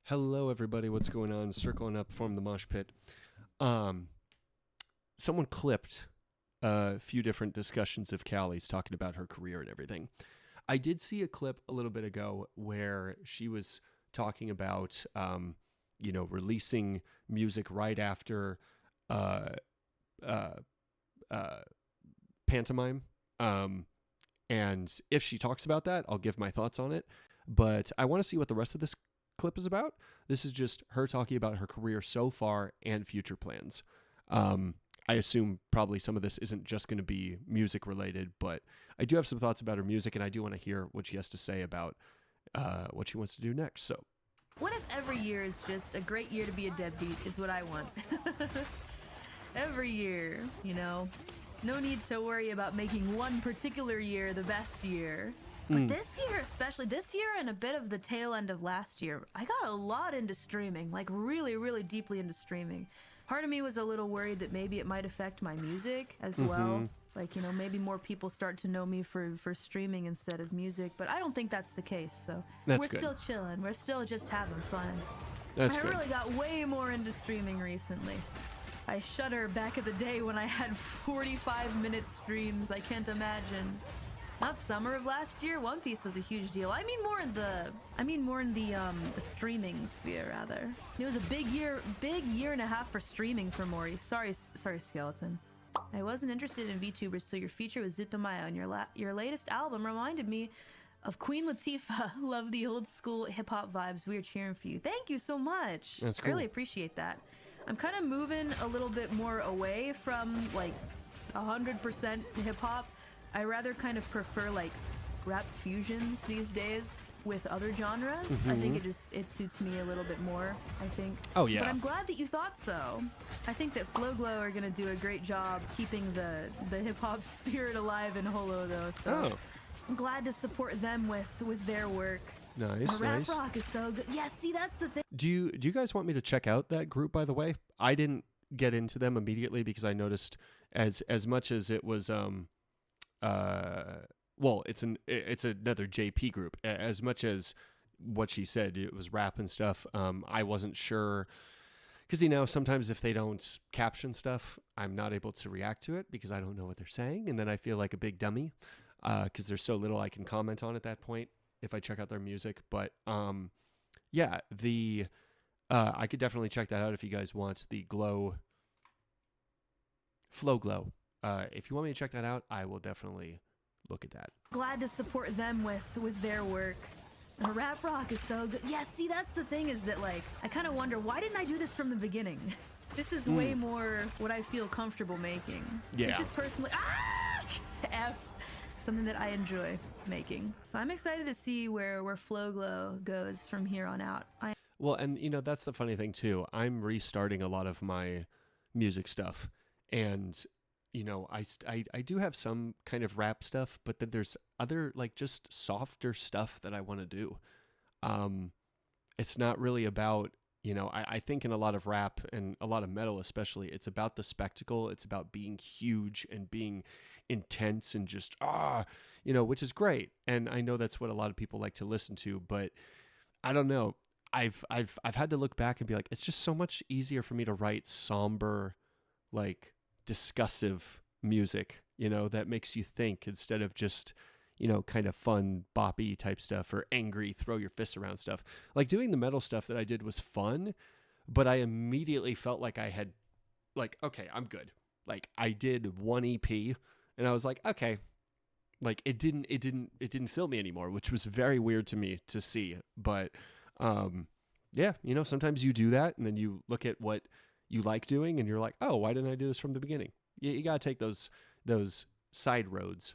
Hello, everybody. What's going on? Circling up from the mosh pit. Someone clipped a few different discussions of Callie's talking about her career and everything. I did see a clip a little bit ago where she was talking about, releasing music right after pantomime. And if she talks about that, I'll give my thoughts on it. But I want to see what the rest of this clip is about. This is just her talking about her career so far and future plans. I assume probably some of this isn't just going to be music related, but I do have some thoughts about her music, and I do want to hear what she has to say about what she wants to do next. So, what if every year is just a great year to be a deadbeat is what I want. Every year, no need to worry about making one particular year the best year. But this year, especially this year and a bit of the tail end of last year, I got a lot into streaming, like really, really deeply into streaming. Part of me was a little worried that maybe it might affect my music as well. It's like, maybe more people start to know me for streaming instead of music, but I don't think that's the case. So we're still chilling. We're still just having fun. That's I good. really got way more into streaming recently. I shudder back at the day when I had 45-minute streams. I can't imagine. Not summer of last year. One Piece was a huge deal. I mean more in the streaming sphere rather. It was a big year and a half for streaming for Mori. Sorry, Skeleton. I wasn't interested in VTubers till your feature with Zutomaya, and your latest album reminded me of Queen Latifah. Love the old school hip hop vibes. We are cheering for you. Thank you so much. That's cool. I really appreciate that. I'm kind of moving a little bit more away from like 100% hip hop. I rather kind of prefer like rap fusions these days with other genres. I think it suits me a little bit more, I think. Oh yeah. But I'm glad that you thought so. I think that Flowglow are gonna do a great job keeping the hip hop spirit alive in Holo though. So I'm glad to support them with their work. Nice, Rap rock is so good. Yeah, see, that's the thing. Do you guys want me to check out that group, by the way? I didn't get into them immediately because I noticed as much as it was it's another JP group. As much as what she said, it was rap and stuff. I wasn't sure because sometimes if they don't caption stuff, I'm not able to react to it because I don't know what they're saying, and then I feel like a big dummy because there's so little I can comment on at that point if I check out their music. But I could definitely check that out if you guys want the Flowglow. If you want me to check that out, I will definitely look at that. Glad to support them with their work. Rap rock is so good. Yeah, see, that's the thing is that like I kind of wonder why didn't I do this from the beginning? This is way more what I feel comfortable making. Yeah. It's just personally something that I enjoy making. So I'm excited to see where Flowglow goes from here on out. Well, and that's the funny thing too. I'm restarting a lot of my music stuff, and I do have some kind of rap stuff, but then there's other like just softer stuff that I want to do. It's not really about, I think in a lot of rap and a lot of metal especially, it's about the spectacle. It's about being huge and being intense and just, which is great. And I know that's what a lot of people like to listen to, but I don't know. I've had to look back and be like, it's just so much easier for me to write somber, like discussive music, that makes you think instead of just, kind of fun boppy type stuff or angry, throw your fists around stuff. Like doing the metal stuff that I did was fun, but I immediately felt like I had like, okay, I'm good. Like I did one EP and I was like, okay, like it didn't fill me anymore, which was very weird to me to see. But, sometimes you do that and then you look at what you like doing and you're like, oh, why didn't I do this from the beginning? You got to take those side roads.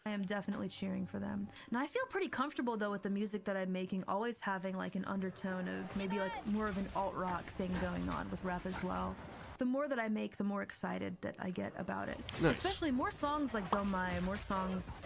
I am definitely cheering for them. And I feel pretty comfortable though with the music that I'm making, always having like an undertone of maybe like more of an alt rock thing going on with rap as well. the more that I make, the more excited that I get about it. Nice. Especially more songs like Don't Lie, more songs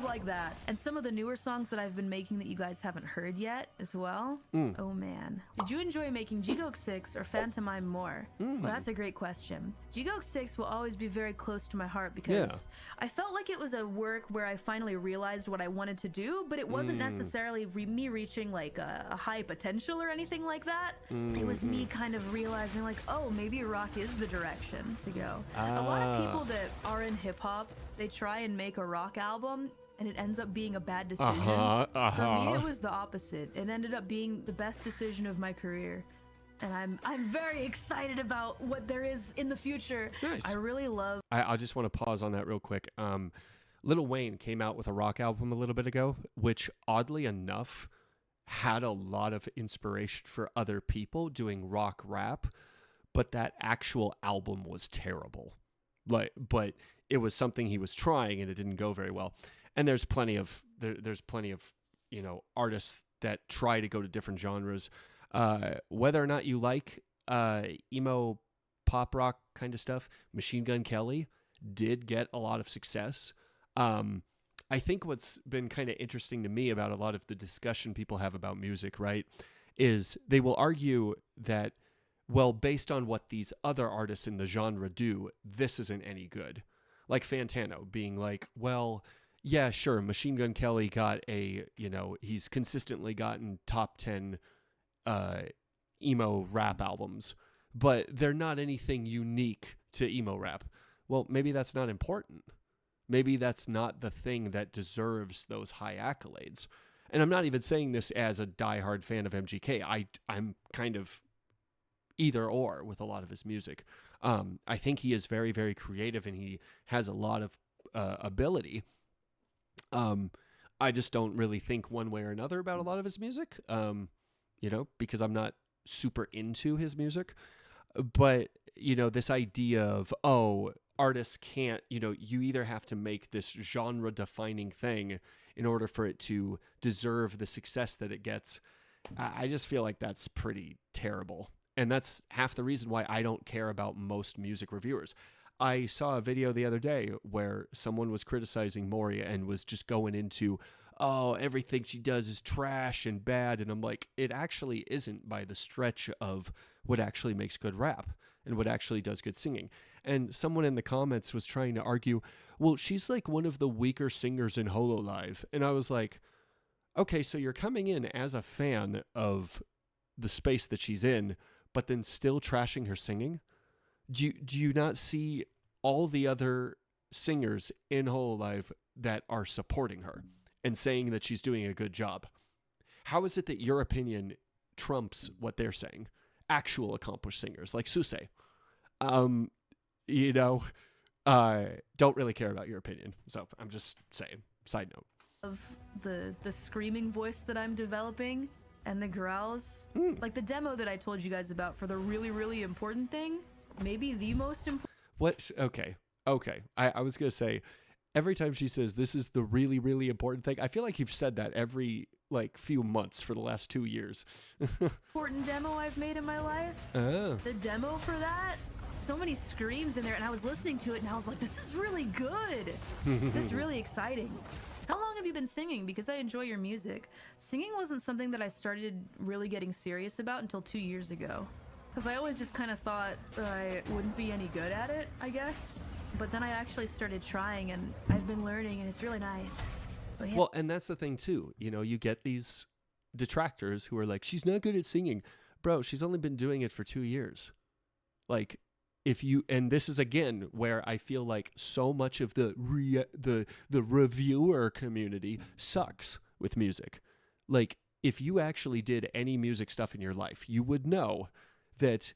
like that. And some of the newer songs that I've been making that you guys haven't heard yet as well. Oh man. Did you enjoy making Jigok 6 or Phantomime more? Well, that's a great question. Jigok 6 will always be very close to my heart because I felt like it was a work where I finally realized what I wanted to do, but it wasn't necessarily me reaching like a high potential or anything like that. It was me kind of realizing like, oh, maybe rock is the direction to go. A lot of people that are in hip-hop, they try and make a rock album and it ends up being a bad decision. For me, it was the opposite. It ended up being the best decision of my career. And I'm very excited about what there is in the future. Nice. I really love... I just want to pause on that real quick. Lil Wayne came out with a rock album a little bit ago, which oddly enough had a lot of inspiration for other people doing rock rap, but that actual album was terrible. But it was something he was trying and it didn't go very well. And there's plenty of artists that try to go to different genres. Whether or not you like emo pop rock kind of stuff, Machine Gun Kelly did get a lot of success. I think what's been kind of interesting to me about a lot of the discussion people have about music, right, is they will argue that, well, based on what these other artists in the genre do, this isn't any good. Like Fantano being like, well, yeah, sure, Machine Gun Kelly got he's consistently gotten top 10 emo rap albums, but they're not anything unique to emo rap. Well, maybe that's not important. Maybe that's not the thing that deserves those high accolades. And I'm not even saying this as a diehard fan of MGK. I'm kind of either or with a lot of his music. I think he is very, very creative and he has a lot of ability. I just don't really think one way or another about a lot of his music, because I'm not super into his music. But, this idea of, artists can't, you either have to make this genre defining thing in order for it to deserve the success that it gets. I just feel like that's pretty terrible. And that's half the reason why I don't care about most music reviewers. I saw a video the other day where someone was criticizing Mori and was just going into, everything she does is trash and bad. And I'm like, it actually isn't by the stretch of what actually makes good rap and what actually does good singing. And someone in the comments was trying to argue, well, she's like one of the weaker singers in Hololive. And I was like, okay, so you're coming in as a fan of the space that she's in, but then still trashing her singing? Do you not see all the other singers in Hololive that are supporting her and saying that she's doing a good job? How is it that your opinion trumps what they're saying? Actual accomplished singers like Suse. Don't really care about your opinion. So I'm just saying, side note. Of the screaming voice that I'm developing and the growls. Like the demo that I told you guys about for the really, really important thing. Maybe the most important. What? Okay. I was going to say, every time she says this is the really, really important thing, I feel like you've said that every few months for the last 2 years. Important demo I've made in my life. Oh. The demo for that, so many screams in there, and I was listening to it and I was like, this is really good. Just really exciting. How long have you been singing? Because I enjoy your music. Singing wasn't something that I started really getting serious about until 2 years ago. Because I always just kind of thought I wouldn't be any good at it, I guess. But then I actually started trying and I've been learning and it's really nice. Yeah. Well, and that's the thing too. You get these detractors who are like, she's not good at singing. Bro, she's only been doing it for 2 years. And this is again where I feel like so much of the reviewer community sucks with music. Like, if you actually did any music stuff in your life, you would know that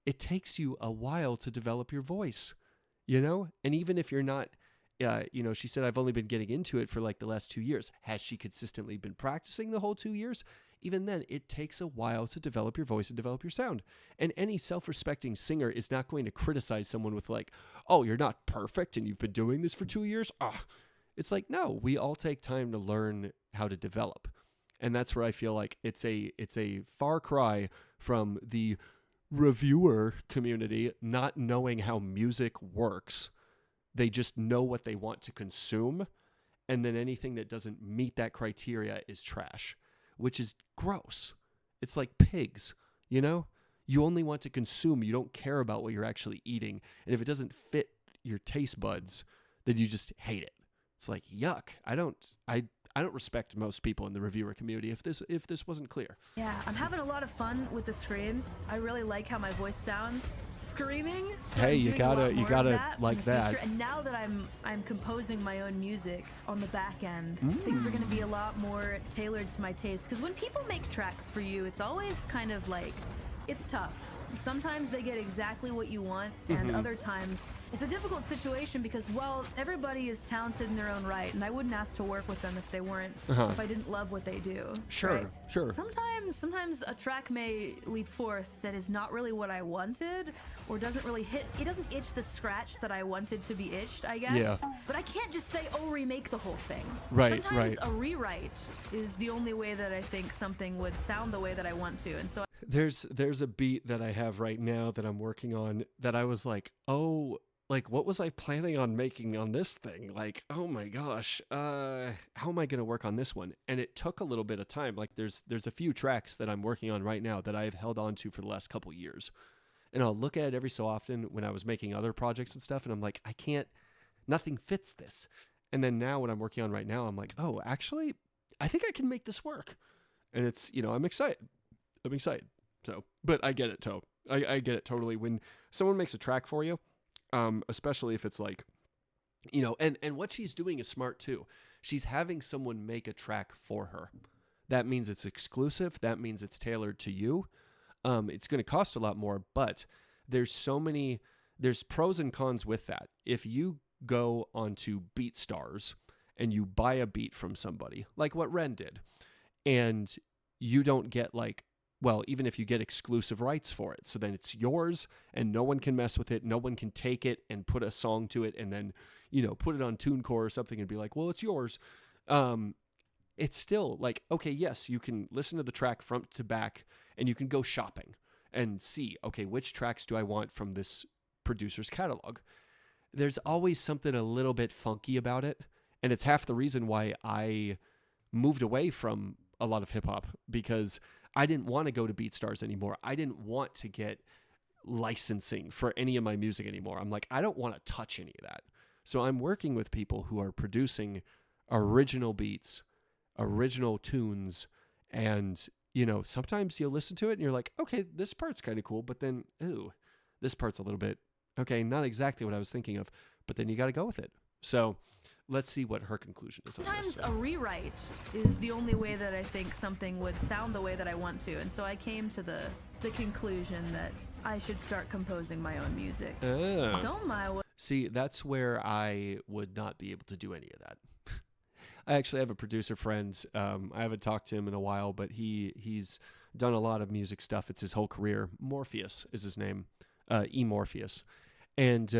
it takes you a while to develop your voice, And even if you're not, she said, I've only been getting into it for the last 2 years. Has she consistently been practicing the whole 2 years? Even then, it takes a while to develop your voice and develop your sound. And any self-respecting singer is not going to criticize someone with you're not perfect and you've been doing this for 2 years. It's like, no, we all take time to learn how to develop. And that's where I feel like it's a far cry from the reviewer community, not knowing how music works, they just know what they want to consume, and then anything that doesn't meet that criteria is trash, which is gross. It's like pigs, you know? You only want to consume. You don't care about what you're actually eating. And if it doesn't fit your taste buds, then you just hate it. It's like, yuck. I don't respect most people in the reviewer community if this wasn't clear. Yeah, I'm having a lot of fun with the screams. I really like how my voice sounds screaming. So Hey, I'm you doing a lot gotta more of that like in the that. future. And now that I'm composing my own music on the back end, things are going to be a lot more tailored to my taste. Because when people make tracks for you, it's always kind of like, it's tough. Sometimes they get exactly what you want, and other times it's a difficult situation because, well, everybody is talented in their own right, and I wouldn't ask to work with them if they weren't, if I didn't love what they do. Sure, right? sure. Sometimes a track may leap forth that is not really what I wanted, or doesn't really hit, it doesn't itch the scratch that I wanted to be itched, I guess. Yeah. But I can't just say, oh, remake the whole thing. Right, Sometimes right. a rewrite is the only way that I think something would sound the way that I want to, and so There's a beat that I have right now that I'm working on that I was like, oh, like what was I planning on making on this thing? Like, oh my gosh, how am I going to work on this one? And it took a little bit of time. Like there's a few tracks that I'm working on right now that I've held on to for the last couple years. And I'll look at it every so often when I was making other projects and stuff, and I'm like, nothing fits this. And then now when I'm working on right now, I'm like, oh, actually, I think I can make this work. And it's, I'm excited. So, but I get it, I get it totally. When someone makes a track for you, especially if it's like, and what she's doing is smart too. She's having someone make a track for her. That means it's exclusive. That means it's tailored to you. It's going to cost a lot more, but there's pros and cons with that. If you go onto BeatStars and you buy a beat from somebody, like what Ren did, and you don't get even if you get exclusive rights for it, so then it's yours and no one can mess with it. No one can take it and put a song to it and then, put it on TuneCore or something and be like, well, it's yours. It's still like, okay, yes, you can listen to the track front to back and you can go shopping and see, okay, which tracks do I want from this producer's catalog? There's always something a little bit funky about it. And it's half the reason why I moved away from a lot of hip hop, because I didn't want to go to BeatStars anymore. I didn't want to get licensing for any of my music anymore. I'm like, I don't want to touch any of that. So I'm working with people who are producing original beats, original tunes, and, sometimes you'll listen to it and you're like, okay, this part's kind of cool, but then, ooh, this part's a little bit, okay, not exactly what I was thinking of, but then you got to go with it. So let's see what her conclusion is on this. sometimes a rewrite is the only way that I think something would sound the way that I want to, and so I came to the conclusion that I should start composing my own music. Don't mind. See, that's where I would not be able to do any of that. I actually have a producer friend. I haven't talked to him in a while, but he's done a lot of music stuff. It's his whole career. Morpheus is his name, Morpheus, and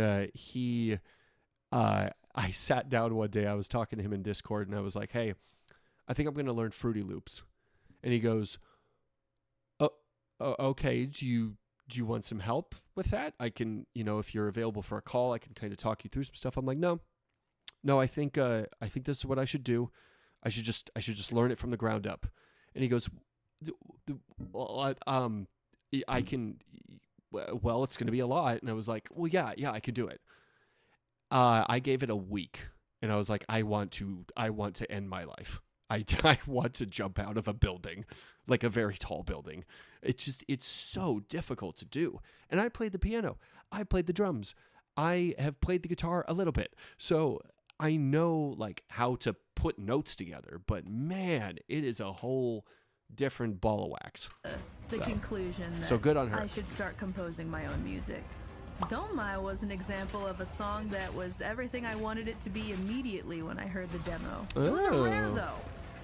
I sat down one day, I was talking to him in Discord, and I was like, hey, I think I'm going to learn Fruity Loops. And he goes, oh, okay, do you want some help with that? I can, if you're available for a call, I can kind of talk you through some stuff. I'm like, no, I think this is what I should do. I should just learn it from the ground up. And he goes, I can, well, it's going to be a lot. And I was like, well, yeah, I can do it. I gave it a week, and I was like, I want to end my life. I want to jump out of a building, like a very tall building. It's so difficult to do. And I played the piano. I played the drums. I have played the guitar a little bit. So I know how to put notes together, but man, it is a whole different ball of wax. The conclusion that so good on her. I should start composing my own music. Don't Mind was an example of a song that was everything I wanted it to be immediately when I heard the demo. It was rare, though.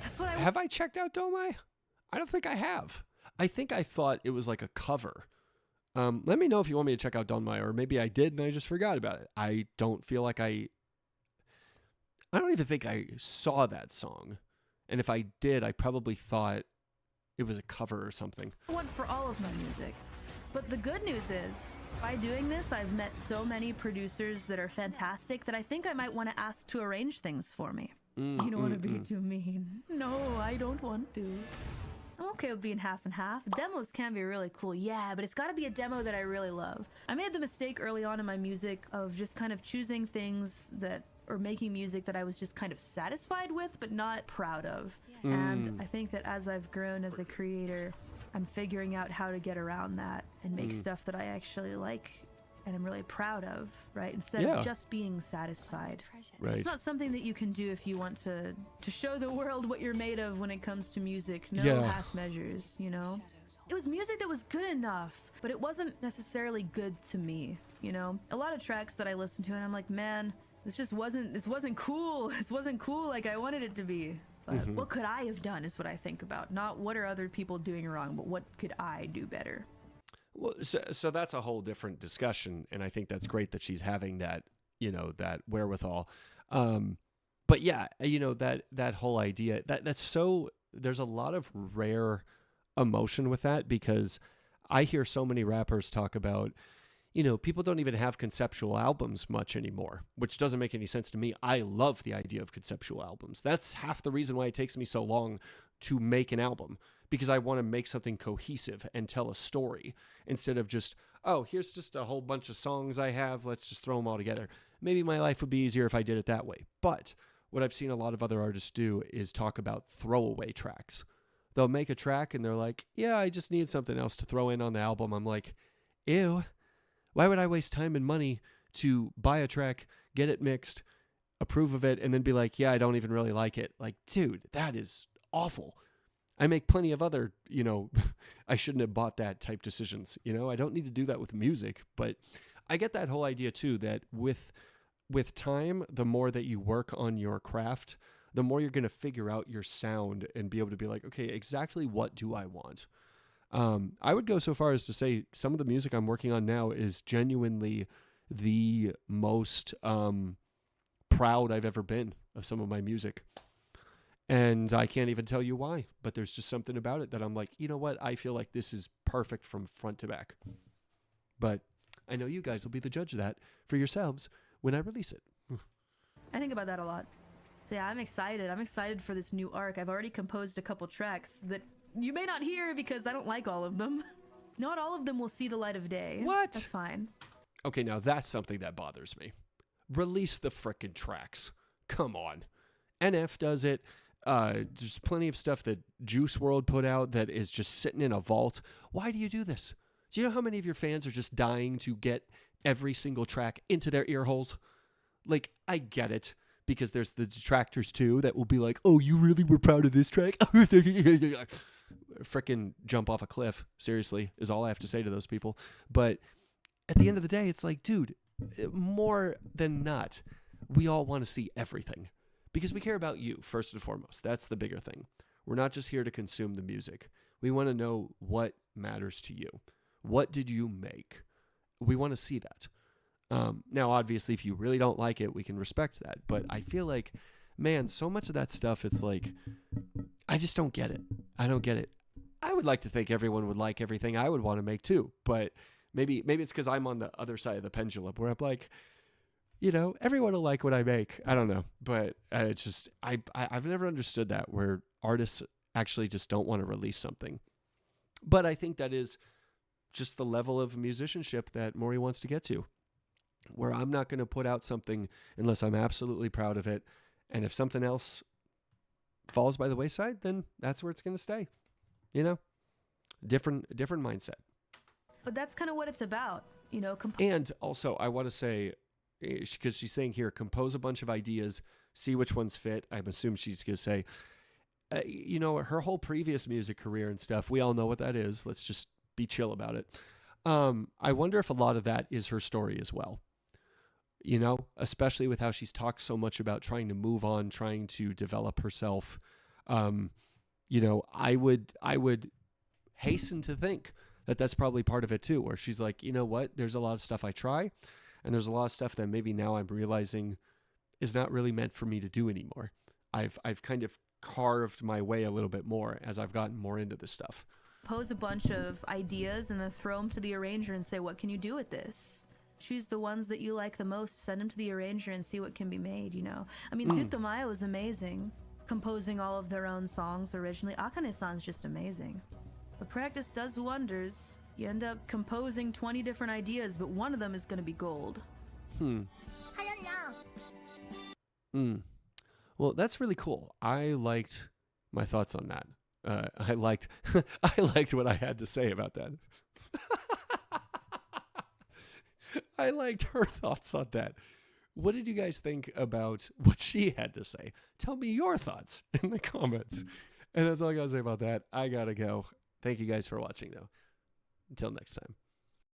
That's what Have I checked out Don't Mind? I don't think I have. I think I thought it was like a cover. Let me know if you want me to check out Don't Mind, or maybe I did and I just forgot about it. I don't feel like I don't even think I saw that song. And if I did, I probably thought it was a cover or something. I want for all of my music. But the good news is, by doing this, I've met so many producers that are fantastic that I think I might want to ask to arrange things for me. You don't want to be too mean. No, I don't want to. I'm okay with being half and half. Demos can be really cool, yeah, but it's got to be a demo that I really love. I made the mistake early on in my music of just kind of choosing things that, or making music that I was just kind of satisfied with, but not proud of. And I think that as I've grown as a creator, I'm figuring out how to get around that and make stuff that I actually like and I'm really proud of, right? Instead of just being satisfied. Right. It's not something that you can do if you want to show the world what you're made of when it comes to music. No half measures, you know? It was music that was good enough, but it wasn't necessarily good to me, you know? A lot of tracks that I listen to and I'm like, man, this wasn't cool. This wasn't cool like I wanted it to be. But what could I have done is what I think about. Not what are other people doing wrong, but what could I do better? Well, so that's a whole different discussion, and I think that's great that she's having that, you know, that wherewithal. But yeah, you know, that whole idea, that's so, there's a lot of rare emotion with that, because I hear so many rappers talk about, you know, people don't even have conceptual albums much anymore, which doesn't make any sense to me. I love the idea of conceptual albums. That's half the reason why it takes me so long to make an album, because I want to make something cohesive and tell a story instead of just, oh, here's just a whole bunch of songs I have, let's just throw them all together. Maybe my life would be easier if I did it that way. But what I've seen a lot of other artists do is talk about throwaway tracks. They'll make a track and they're like, yeah, I just need something else to throw in on the album. I'm like, ew. Why would I waste time and money to buy a track, get it mixed, approve of it, and then be like, yeah, I don't even really like it? Like, dude, that is awful. I make plenty of other, you know, I shouldn't have bought that type decisions. You know, I don't need to do that with music. But I get that whole idea too, that with time, the more that you work on your craft, the more you're going to figure out your sound and be able to be like, okay, exactly what do I want? I would go so far as to say some of the music I'm working on now is genuinely the most proud I've ever been of some of my music. And I can't even tell you why, but there's just something about it that I'm like, you know what? I feel like this is perfect from front to back. But I know you guys will be the judge of that for yourselves when I release it. I think about that a lot. So yeah, I'm excited. I'm excited for this new arc. I've already composed a couple tracks that you may not hear because I don't like all of them. Not all of them will see the light of day. What? That's fine. Okay, now that's something that bothers me. Release the frickin' tracks. Come on. NF does it. There's plenty of stuff that Juice WRLD put out that is just sitting in a vault. Why do you do this? Do you know how many of your fans are just dying to get every single track into their ear holes? Like, I get it, because there's the detractors too that will be like, oh, you really were proud of this track? Frickin' jump off a cliff, seriously, is all I have to say to those people. But at the end of the day, it's like, dude, more than not, we all want to see everything. Because we care about you, first and foremost. That's the bigger thing. We're not just here to consume the music. We want to know what matters to you. What did you make? We want to see that. Now, obviously, if you really don't like it, we can respect that. But I feel like, man, so much of that stuff, it's like, I just don't get it. I don't get it. I would like to think everyone would like everything I would want to make too. But maybe it's because I'm on the other side of the pendulum where I'm like, you know, everyone will like what I make. I don't know. But it's just, I've never understood that, where artists actually just don't want to release something. But I think that is just the level of musicianship that Mori wants to get to, where I'm not going to put out something unless I'm absolutely proud of it. And if something else falls by the wayside, then that's where it's going to stay. You know, different mindset. But that's kind of what it's about, you know. And also, I want to say, because she's saying here, compose a bunch of ideas, see which ones fit. I'm assuming she's going to say, you know, her whole previous music career and stuff, we all know what that is. Let's just be chill about it. I wonder if a lot of that is her story as well. You know, especially with how she's talked so much about trying to move on, trying to develop herself. You know, I would hasten to think that that's probably part of it too, where she's like, you know what, there's a lot of stuff I try, and there's a lot of stuff that maybe now I'm realizing is not really meant for me to do anymore. I've kind of carved my way a little bit more as I've gotten more into this stuff. pose a bunch of ideas and then throw them to the arranger and say, what can you do with this? Choose the ones that you like the most, send them to the arranger and see what can be made, you know? I mean, Tsutomayo was amazing, composing all of their own songs originally. Akane-san's just amazing. But practice does wonders. You end up composing 20 different ideas, but one of them is going to be gold. I don't know. Well, that's really cool. I liked my thoughts on that. I liked what I had to say about that. I liked her thoughts on that. What did you guys think about what she had to say? Tell me your thoughts in the comments. And that's all I got to say about that. I got to go. Thank you guys for watching, though. Until next time.